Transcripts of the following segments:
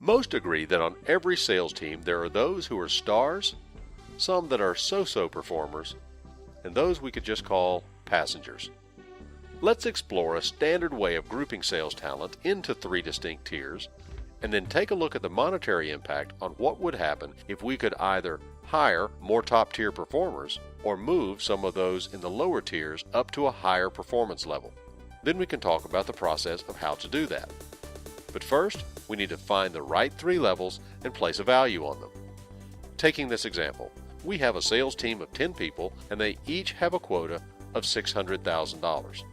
Most agree that on every sales team there are those who are stars, some that are so-so performers, and those we could just call passengers. Let's explore a standard way of grouping sales talent into 3 distinct tiers, and then take a look at the monetary impact on what would happen if we could either hire more top-tier performers or move some of those in the lower tiers up to a higher performance level. Then we can talk about the process of how to do that. But first, we need to find the right 3 levels and place a value on them. Taking this example, we have a sales team of 10 people and they each have a quota of $600,000.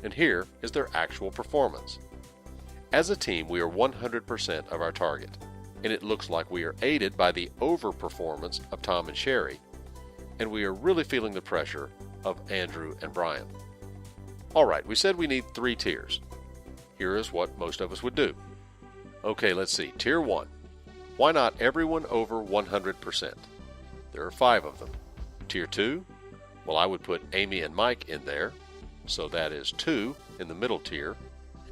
And here is their actual performance. As a team, we are 100% of our target, and it looks like we are aided by the overperformance of Tom and Sherry, and we are really feeling the pressure of Andrew and Brian. Alright, we said we need 3 tiers. Here is what most of us would do. Okay, let's see. Tier 1. Why not everyone over 100%? There are 5 of them. Tier 2. Well, I would put Amy and Mike in there, so that is 2 in the middle tier,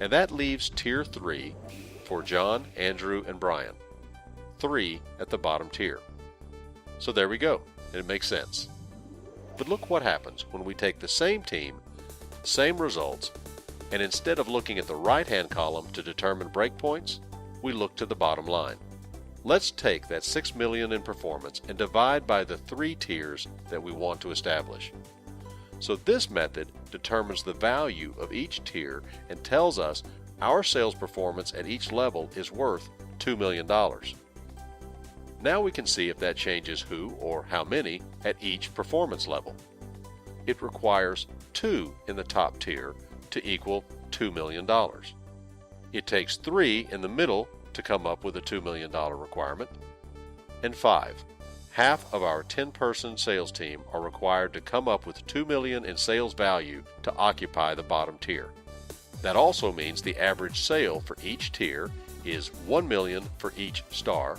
and that leaves Tier 3 for John, Andrew, and Brian. 3 at the bottom tier. So there we go, and it makes sense. But look what happens when we take the same team, same results, and instead of looking at the right-hand column to determine breakpoints, we look to the bottom line. Let's take that $6 million in performance and divide by the 3 tiers that we want to establish. So this method determines the value of each tier and tells us our sales performance at each level is worth $2 million. Now we can see if that changes who or how many at each performance level. It requires 2 in the top tier to equal $2 million. It takes 3 in the middle to come up with a $2 million requirement, and 5. Half of our 10-person sales team are required to come up with $2 million in sales value to occupy the bottom tier. That also means the average sale for each tier is $1 million for each star,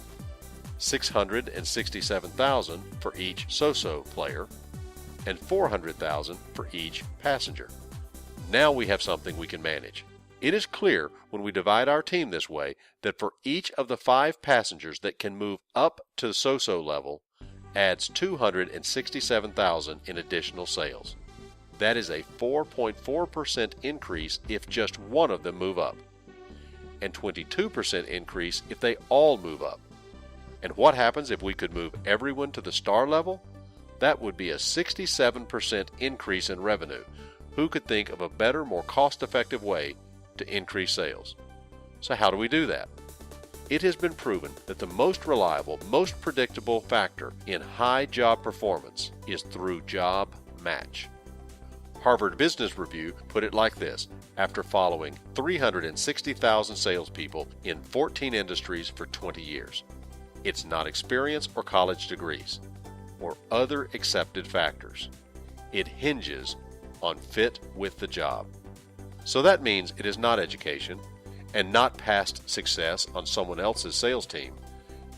$667,000 for each so-so player, and $400,000 for each passenger. Now we have something we can manage. It is clear when we divide our team this way that for each of the 5 passengers that can move up to the so-so level adds $267,000 in additional sales. That is a 4.4% increase if just one of them move up, and 22% increase if they all move up. And what happens if we could move everyone to the star level? That would be a 67% increase in revenue. Who could think of a better, more cost-effective way to increase sales? So how do we do that? It has been proven that the most reliable, most predictable factor in high job performance is through job match. Harvard Business Review put it like this after following 360,000 salespeople in 14 industries for 20 years. It's not experience or college degrees or other accepted factors. It hinges on fit with the job. So that means it is not education and not past success on someone else's sales team,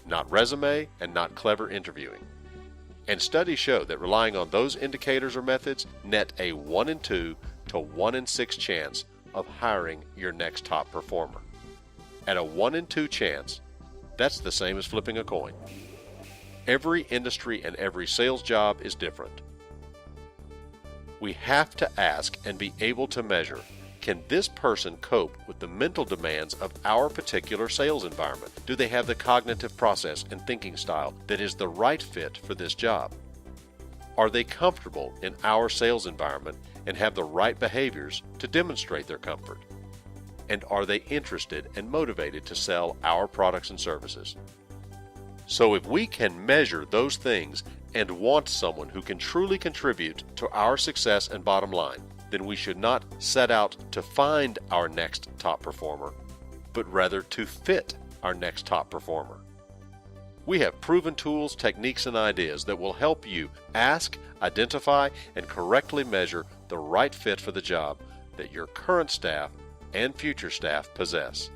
not resume and not clever interviewing. And studies show that relying on those indicators or methods net a 1 in 2 to 1 in 6 chance of hiring your next top performer. At a 1 in 2 chance, that's the same as flipping a coin. Every industry and every sales job is different. We have to ask and be able to measure, can this person cope with the mental demands of our particular sales environment? Do they have the cognitive process and thinking style that is the right fit for this job? Are they comfortable in our sales environment and have the right behaviors to demonstrate their comfort? And are they interested and motivated to sell our products and services? So if we can measure those things and want someone who can truly contribute to our success and bottom line, then we should not set out to find our next top performer, but rather to fit our next top performer. We have proven tools, techniques, and ideas that will help you ask, identify, and correctly measure the right fit for the job that your current staff and future staff possess.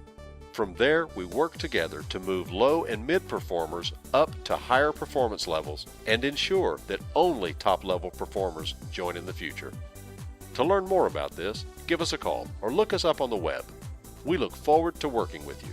From there, we work together to move low and mid performers up to higher performance levels and ensure that only top-level performers join in the future. To learn more about this, give us a call or look us up on the web. We look forward to working with you.